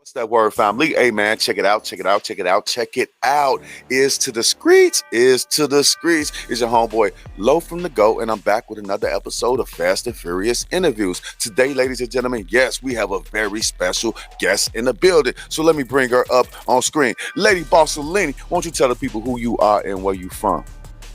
What's that word, family? Hey, man, check it out, check it out, check it out, check it out. Is to the streets, is to the streets. Is your homeboy Low from the Go, and I'm back with another episode of Fast and Furious Interviews. Today, ladies and gentlemen, yes, we have a very special guest in the building. So let me bring her up on screen. Lady Bossalinie, won't you tell the people who you are and where you from?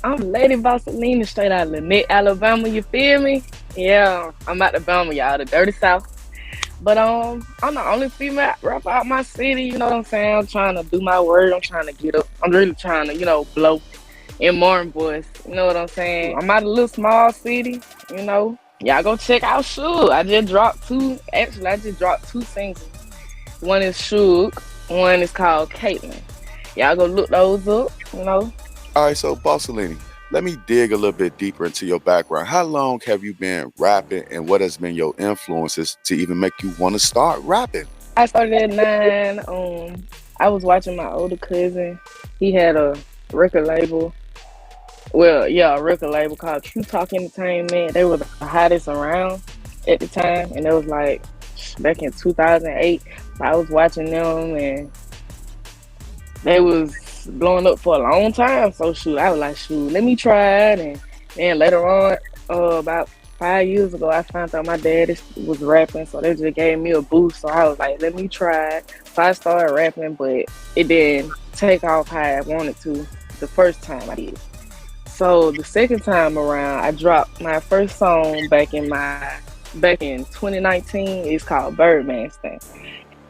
I'm Lady Bossalinie, straight out of Lynette, Alabama. You feel me? Yeah, I'm out the Bama, y'all, the dirty South. But I'm the only female rapper out my city. You know what I'm saying? I'm trying to do my word. I'm trying to get up. I'm really trying to, blow in Martin boys. You know what I'm saying? I'm out of a little small city. Y'all go check out Suge. I just dropped two. Actually, I just dropped two singles. One is Suge. One is called Caitlyn. Y'all go look those up. All right, so Bossalinie, let me dig a little bit deeper into your background. How long have you been rapping, and what has been your influences to even make you want to start rapping? I started at 9. I was watching my older cousin. He had a record label. Well, yeah, a record label called True Talk Entertainment. They were the hottest around at the time, and it was like back in 2008. So I was watching them, and they was blowing up for a long time. So I was like, let me try it. And then later on, about 5 years ago, I found out my dad was rapping, so they just gave me a boost. So I was like, let me try it. So I started rapping, but it didn't take off how I wanted to the first time I did. So the second time around, I dropped my first song back in 2019. It's called Birdman Stand.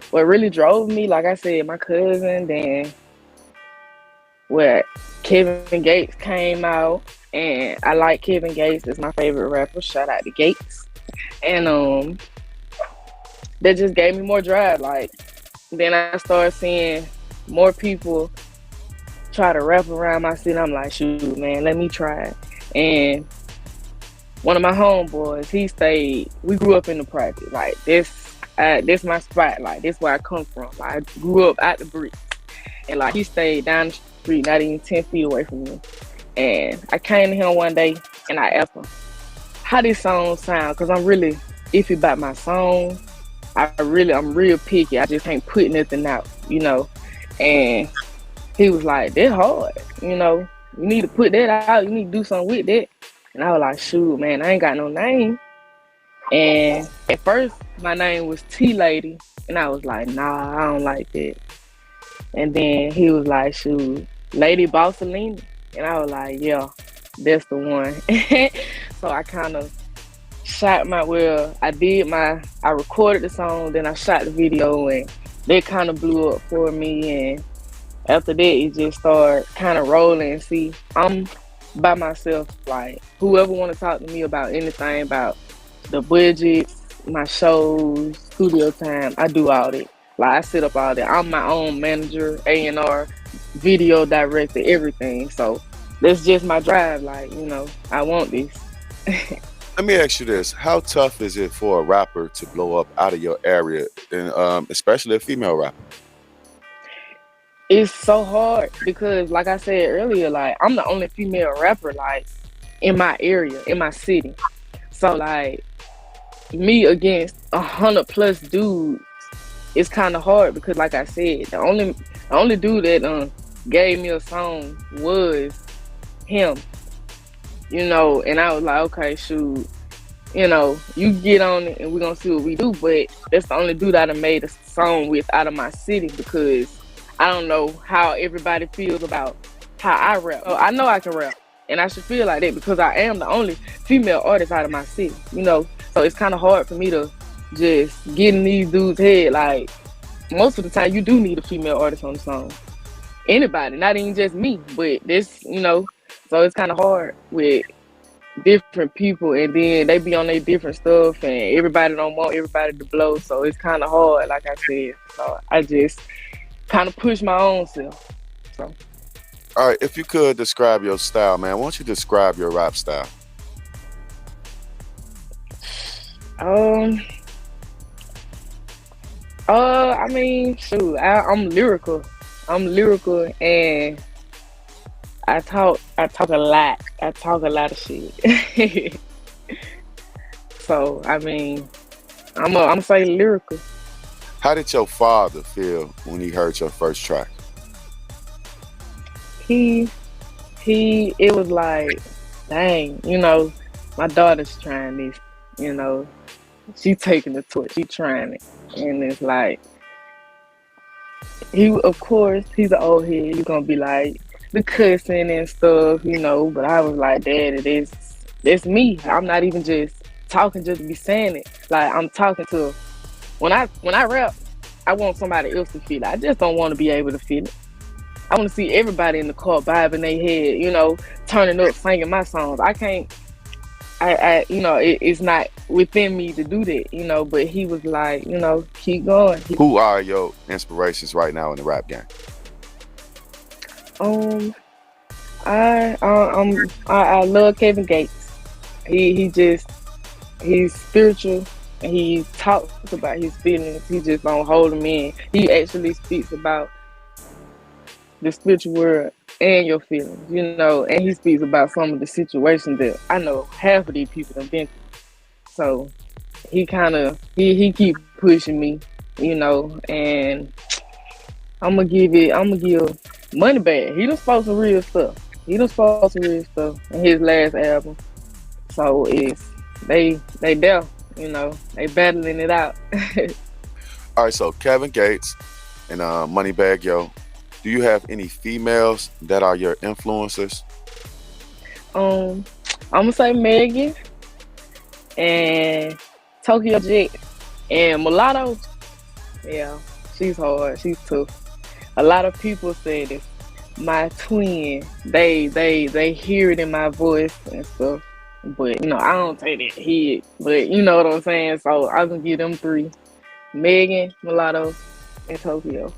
What really drove me, like I said, my cousin, then where Kevin Gates came out, and I like Kevin Gates. It's my favorite rapper. Shout out to Gates. And that just gave me more drive. Like, then I started seeing more people try to rap around my city. I'm like, shoot, man, let me try it. And one of my homeboys, we grew up in the project. Like, this my spot. Like, this where I come from. Like, I grew up at the bricks. And like, he stayed down the street, not even 10 feet away from me. And I came to him one day and I asked him, how this song sound? Because I'm really iffy about my song. I'm real picky. I just can't put nothing out, And he was like, that hard, You need to put that out. You need to do something with that. And I was like, shoot, man, I ain't got no name. And at first, my name was T-Lady. And I was like, nah, I don't like that. And then he was like, shoot, Lady Bossalinie. And I was like, yeah, that's the one. So I kind of I recorded the song, then I shot the video, and that kind of blew up for me. And after that, it just started kind of rolling. See, I'm by myself. Like, whoever want to talk to me about anything, about the budgets, my shows, studio time, I do all that. Like, I sit up all day. I'm my own manager, A&R, video director, everything. So that's just my drive. Like, I want this. Let me ask you this. How tough is it for a rapper to blow up out of your area, and especially a female rapper? It's so hard because, like I said earlier, like, I'm the only female rapper, like, in my area, in my city. So, like, me against 100 plus dudes, it's kind of hard because, like I said, the only dude that gave me a song was him, and I was like, okay, shoot, you get on it and we're gonna see what we do. But that's the only dude I done made a song with out of my city, because I don't know how everybody feels about how I rap. I know I can rap, and I should feel like that because I am the only female artist out of my city, So it's kind of hard for me to just get in these dudes' head. Like, most of the time, you do need a female artist on the song. Anybody, not even just me, but this, So it's kind of hard with different people, and then they be on their different stuff, and everybody don't want everybody to blow. So it's kind of hard, like I said. So I just kind of push my own self. So. All right, if you could describe your style, man, why don't you describe your rap style? I mean, shoot, I'm lyrical. And I talk a lot. I talk a lot of shit. So, I mean, I'm say lyrical. How did your father feel when he heard your first track? He it was like, dang, my daughter's trying this, you know, she taking the torch, she trying it. And it's like, of course, he's an old head, he's gonna be like the cussing and stuff, but I was like, Daddy, that's me. I'm not even just talking just to be saying it. Like, I'm talking to, when I rap, I want somebody else to feel it. I just don't want to be able to feel it. I want to see everybody in the car bobbing their head, turning up, singing my songs. I can't, it's not within me to do that, but he was like, keep going. Who are your inspirations right now in the rap game? I love Kevin Gates. He's spiritual, and he talks about his feelings. He just don't hold them in. He actually speaks about the spiritual world and your feelings, and he speaks about some of the situations that I know half of these people have been through. So he he keep pushing me, and I'm gonna give Money Bag. He done spoke some real stuff. In his last album. So they there, they battling it out. All right, so Kevin Gates and Moneybagg Yo, do you have any females that are your influencers? I'm gonna say Megan and Tokyo Jet and Mulatto. Yeah, she's hard. She's tough. A lot of people say this. My twin, they hear it in my voice and stuff. But I don't take that hit. But you know what I'm saying? So I'm gonna give them three. Megan, Mulatto, and Tokyo.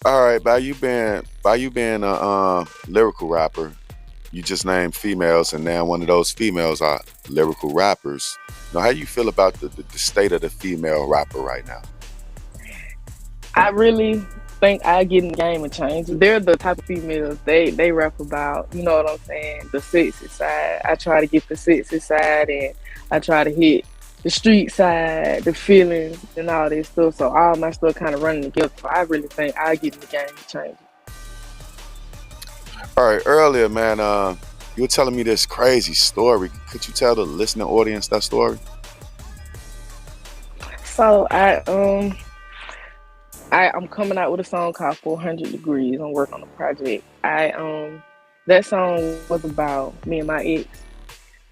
All right, by you being a lyrical rapper, you just named females, and now one of those females are lyrical rappers. How you feel about the state of the female rapper right now? I really think I get in the game and change. They're the type of females they rap about, you know what I'm saying, the sexy side. I try to get the sexy side, and I try to hit the street side, the feelings and all this stuff. So all my stuff kind of running together. So I really think I get in the game and change it. All right, earlier, man, you were telling me this crazy story. Could you tell the listening audience that story? So I'm coming out with a song called 400 Degrees. I'm working on a project. That song was about me and my ex,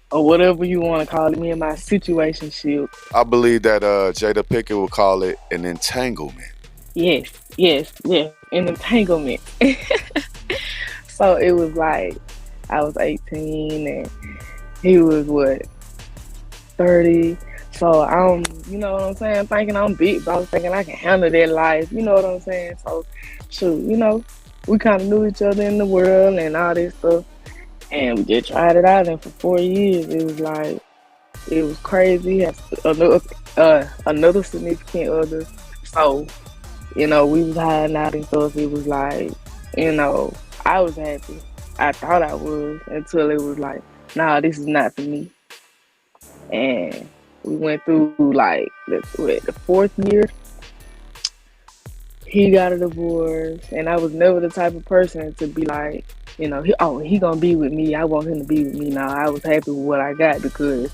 or whatever you want to call it, me and my situationship. I believe that Jada Pinkett would call it an entanglement. Yes, an entanglement. So it was like I was 18 and he was 30. So you know what I'm saying, thinking I'm big boss, thinking I can handle that life, you know what I'm saying? So shoot, we kind of knew each other in the world and all this stuff. And we just tried it out, and for 4 years, it was crazy. He had another significant other. So, we was hiding out and stuff. It was like, I was happy. I thought I was, until it was like, nah, this is not for me. And we went through the 4th year. He got a divorce, and I was never the type of person to be like, he gonna be with me. I want him to be with me now. I was happy with what I got, because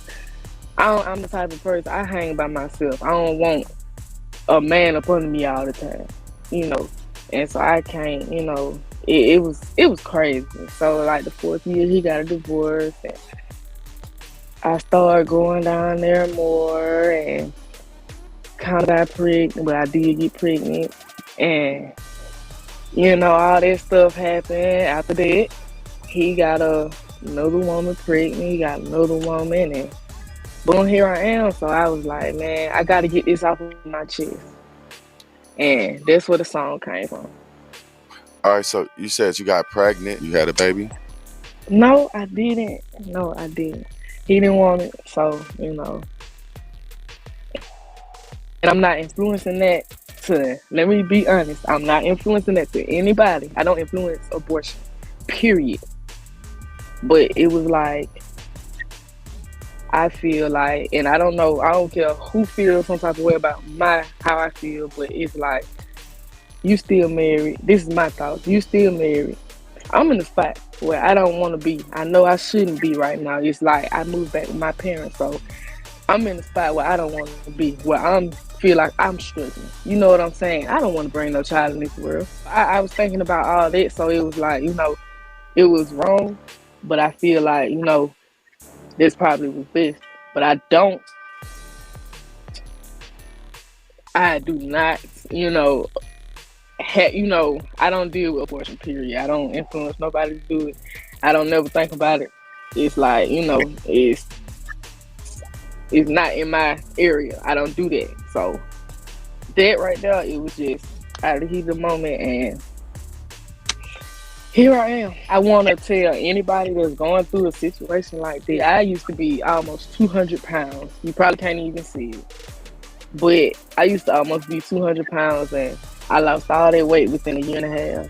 I'm the type of person, I hang by myself. I don't want a man up under me all the time, And so I can't, it was crazy. So like the 4th year, he got a divorce, and I started going down there more, and kind of got pregnant, but I did get pregnant, and all that stuff happened. After that, he got another woman pregnant. He got another woman, and boom, here I am. So I was like, man, I got to get this off of my chest. And that's where the song came from. All right, so you said you got pregnant. You had a baby? No, I didn't. He didn't want it, so, And I'm not influencing that let me be honest, I'm not influencing that to anybody. I don't influence abortion, period. But it was like, I feel like, and I don't know, I don't care who feels some type of way about my how I feel, but it's like you still married. This is my thoughts. You still married. I'm in the spot where I don't want to be. I know I shouldn't be right now. It's like I moved back with my parents, so I'm in the spot where I don't want to be, where I'm feel like I'm struggling. You know what I'm saying? I don't want to bring no child in this world. I was thinking about all that, so it was like, it was wrong, but I feel like, this probably was best. But I do not, I don't deal with abortion, period. I don't influence nobody to do it. I don't never think about it. It's like, it's not in my area. I don't do that. So that right there, it was just out of the heat of the moment, and here I am. I want to tell anybody that's going through a situation like that. I used to be almost 200 pounds. You probably can't even see it. But I used to almost be 200 pounds, and I lost all that weight within a year and a half.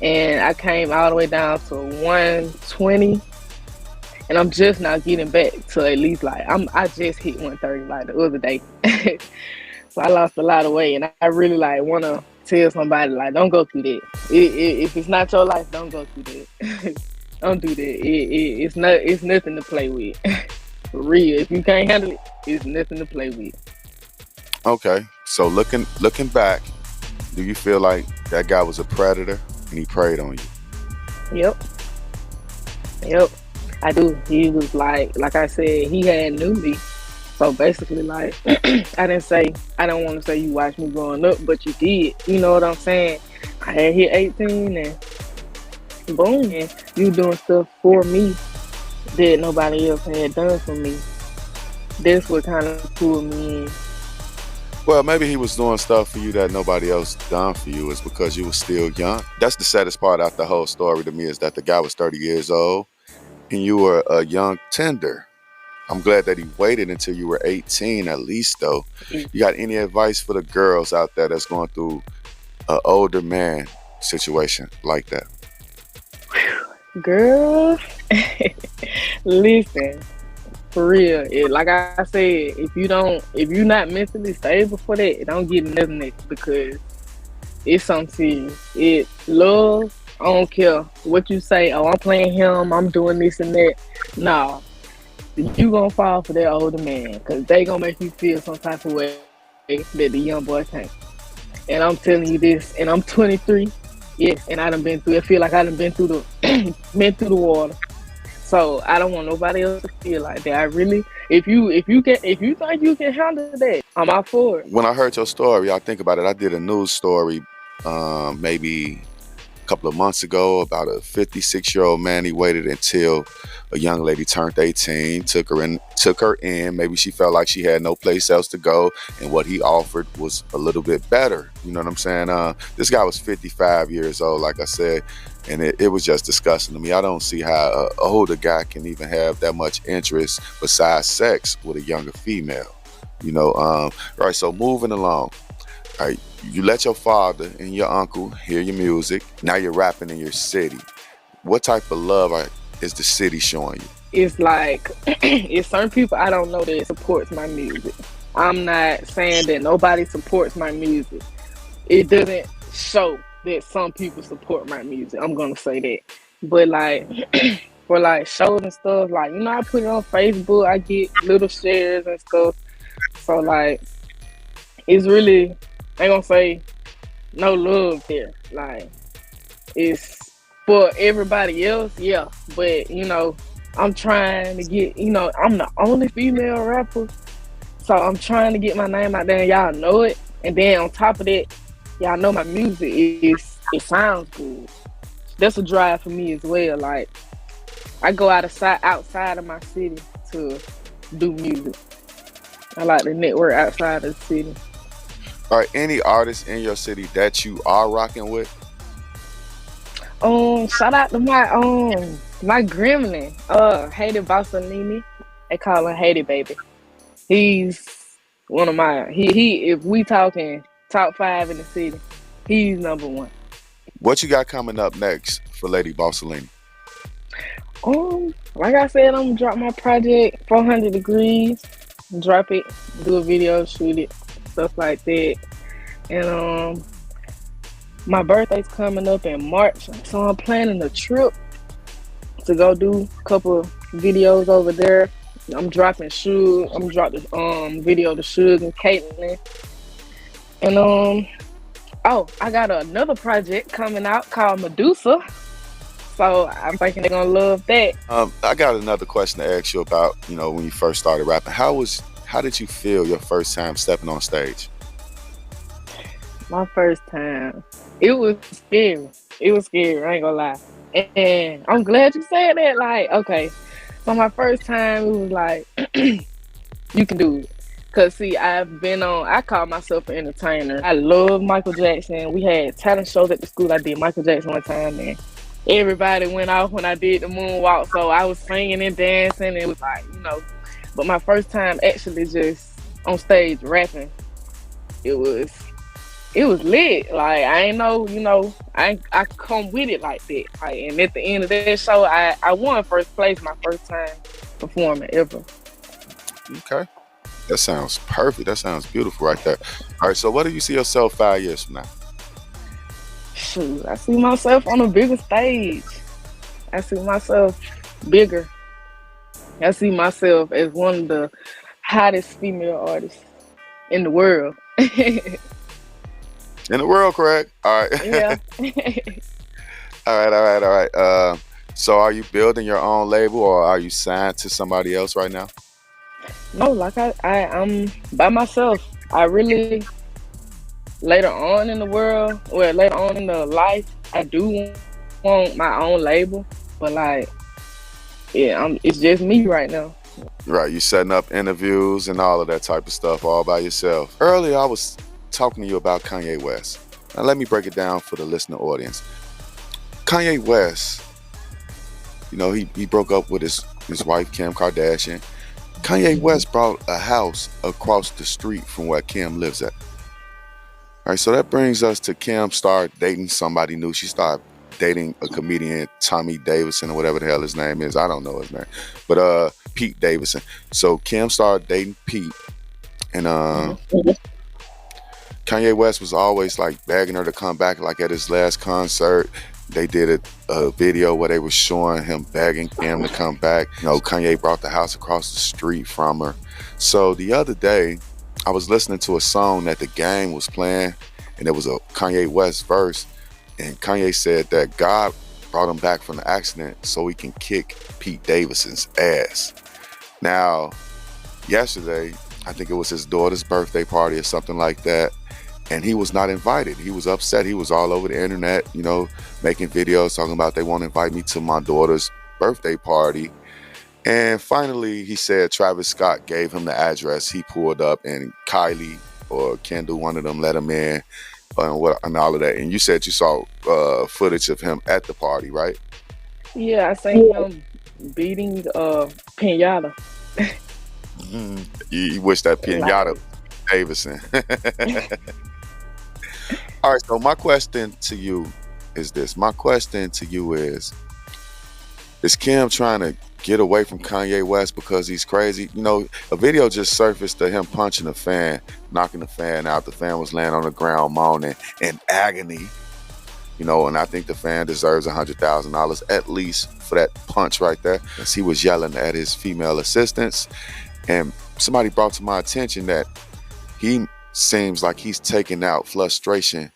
And I came all the way down to 120, and I'm just now getting back to at least like I just hit 130 like the other day. So I lost a lot of weight, and I really like want to tell somebody like, don't go through that. If it's not your life, don't go through that. Don't do that. It's nothing to play with. For real, if you can't handle it, it's nothing to play with. Okay, so looking back, do you feel like that guy was a predator and he preyed on you? Yep, yep, I do. He was like I said, he had knew me. So basically, like, I don't want to say you watched me growing up, but you did. You know what I'm saying? I had hit 18, and boom, and you doing stuff for me that nobody else had done for me. That's what kind of pulled me in. Well, maybe he was doing stuff for you that nobody else done for you is because you were still young. That's the saddest part out the whole story to me, is that the guy was 30 years old and you were a young tender. I'm glad that he waited until you were 18 at least, though. You got any advice for the girls out there that's going through an older man situation like that? Girl, listen, for real. Like I said, if you're not mentally stable for that, don't get nothing next, because it's something serious. Love. I don't care what you say. Oh, I'm playing him. I'm doing this and that. Nah, you gonna fall for that older man, because they gonna make you feel some type of way that the young boy can't. And I'm telling you this, and I'm 23. Yes, and I done been through. I feel like I done been through the been through the water. So I don't want nobody else to feel like that. I really, if you think you can handle that, I'm all for it. When I heard your story, I think about it. I did a news story maybe couple of months ago about a 56-year-old man. He waited until a young lady turned 18, took her in. Maybe she felt like she had no place else to go, and what he offered was a little bit better. You know what I'm saying? This guy was 55 years old, like I said, and it was just disgusting to me. I don't see how an older guy can even have that much interest besides sex with a younger female. Right, so moving along. All right, you let your father and your uncle hear your music. Now you're rapping in your city. What type of love is the city showing you? It's like, it's certain people I don't know that supports my music. I'm not saying that nobody supports my music. It doesn't show that some people support my music. I'm gonna say that. But like, for like shows and stuff, like, I put it on Facebook. I get little shares and stuff. So like, it's really, I ain't gonna say no love there. Like, it's for everybody else, yeah. But I'm trying to get, I'm the only female rapper, so I'm trying to get my name out there, and y'all know it. And then on top of that, y'all know my music it sounds good. That's a drive for me as well. Like, I go outside of my city to do music. I like to network outside of the city. All right, any artists in your city that you are rocking with? Shout out to my gremlin, Hated Bossalinie. They call him Hated Baby. He's one of my he if we talking top 5 in the city, he's number 1. What you got coming up next for Lady Bossalinie? Like I said, I'm gonna drop my project 400 degrees, drop it, do a video, shoot it, stuff like that. And my birthday's coming up in March, so I'm planning a trip to go do a couple videos over there. I'm dropping video to Suge and Caitlyn. And I got another project coming out called Medusa. So I'm thinking they're gonna love that. I got another question to ask you about, when you first started rapping. How did you feel your first time stepping on stage? My first time, it was scary. It was scary, I ain't gonna lie. And I'm glad you said that. Like, okay. So my first time, it was like, you can do it. Cause see, I call myself an entertainer. I love Michael Jackson. We had talent shows at the school. I did Michael Jackson one time, and everybody went off when I did the moonwalk. So I was singing and dancing. It was like, But my first time actually just on stage rapping, it was lit. Like I ain't know, I come with it like that. Like, and at the end of that show, I won first place my first time performing ever. Okay. That sounds perfect. That sounds beautiful right there. All right, so what do you see yourself 5 years from now? Shoot, I see myself on a bigger stage. I see myself bigger. I see myself as one of the hottest female artists in the world. In the world, correct? All right. Yeah. All right. So are you building your own label or are you signed to somebody else right now? No, like I'm by myself. I really later on in the life, I do want my own label, but like, yeah, it's just me right now. Right, you setting up interviews and all of that type of stuff all by yourself. Earlier, I was talking to you about Kanye West. Now, let me break it down for the listener audience. Kanye West, he broke up with his wife, Kim Kardashian. Kanye West bought a house across the street from where Kim lives at. All right, so that brings us to Kim start dating somebody new. She started dating a comedian, Tommy Davidson, or whatever the hell his name is. I don't know his name. But Pete Davidson. So Kim started dating Pete. And Kanye West was always like begging her to come back. Like at his last concert, they did a video where they were showing him begging Kim to come back. Kanye brought the house across the street from her. So the other day, I was listening to a song that The Game was playing, and there was a Kanye West verse, and Kanye said that God brought him back from the accident so he can kick Pete Davidson's ass. Now, yesterday, I think it was his daughter's birthday party or something like that, and he was not invited. He was upset. He was all over the internet, making videos talking about they won't invite me to my daughter's birthday party. And finally, he said Travis Scott gave him the address. He pulled up, and Kylie or Kendall, one of them, let him in, and all of that. And you said you saw footage of him at the party, right? Yeah, I seen him beating Pinata. You wish that Pinata was Davidson. All right, so my question to you is this. My question to you is Kim trying to get away from Kanye West because he's crazy? A video just surfaced of him punching a fan, knocking the fan out. The fan was laying on the ground moaning in agony. And I think the fan deserves $100,000 at least for that punch right there, as he was yelling at his female assistants. And somebody brought to my attention that he seems like he's taking out frustration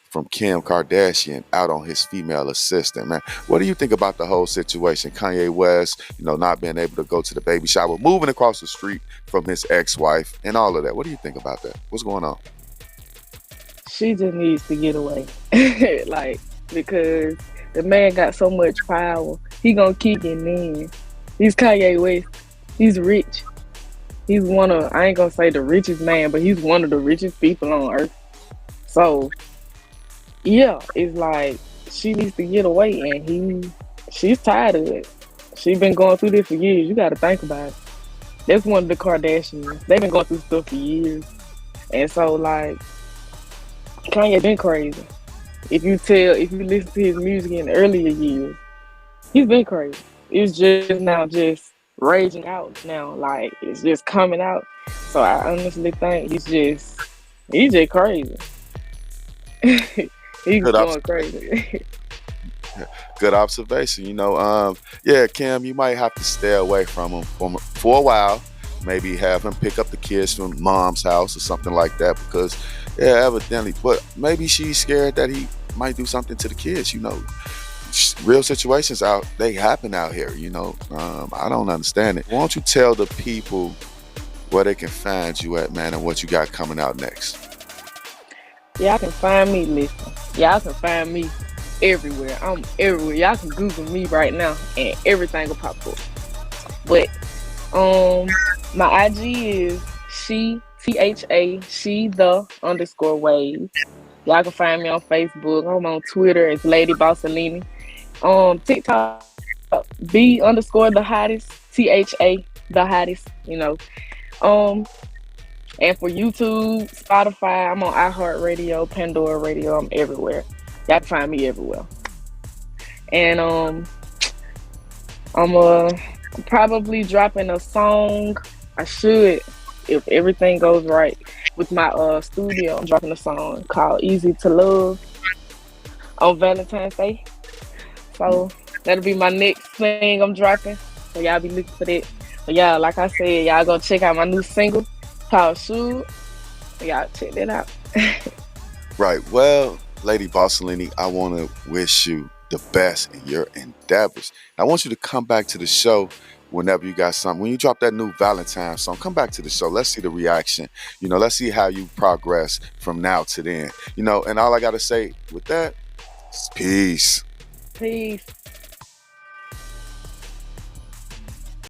from Kim Kardashian out on his female assistant, man. What do you think about the whole situation? Kanye West, not being able to go to the baby shower, moving across the street from his ex-wife, and all of that. What do you think about that? What's going on? She just needs to get away. Because the man got so much power. He gonna keep getting in. He's Kanye West. He's rich. He's I ain't gonna say the richest man, but he's one of the richest people on earth. So, yeah, it's like she needs to get away, and she's tired of it. She's been going through this for years. You gotta think about it. That's one of the Kardashians. They've been going through stuff for years. And so, like, Kanye been crazy. If you listen to his music in the earlier years, he's been crazy. it's just now just raging out now. Like it's just coming out. So I honestly think he's just crazy. He's Good going observation. crazy. Good observation. Yeah, Kim, you might have to stay away from him for a while. Maybe have him pick up the kids from mom's house or something like that because, yeah, evidently. But maybe she's scared that he might do something to the kids. Real situations they happen out here. I don't understand it. Why don't you tell the people where they can find you at, man, and what you got coming out next? Y'all can find me, listen. Y'all can find me everywhere. I'm everywhere. Y'all can Google me right now and everything will pop up. But my IG is she the underscore wave. Y'all can find me on Facebook. I'm on Twitter as Lady Bossalinie. TikTok B underscore the hottest. THA the hottest. Um and for YouTube, Spotify, I'm on iHeartRadio, Pandora Radio, I'm everywhere. Y'all can find me everywhere. And I'm probably dropping a song. I should, if everything goes right with my studio. I'm dropping a song called Easy to Love on Valentine's Day. So that'll be my next thing I'm dropping. So y'all be looking for that. But y'all, like I said, y'all go check out my new single called Shoot. Y'all check that out. Right. Well, Lady Bossalinie, I want to wish you the best in your endeavors. I want you to come back to the show whenever you got something. When you drop that new Valentine song, come back to the show. Let's see the reaction. Let's see how you progress from now to then. And all I got to say with that is peace. Peace.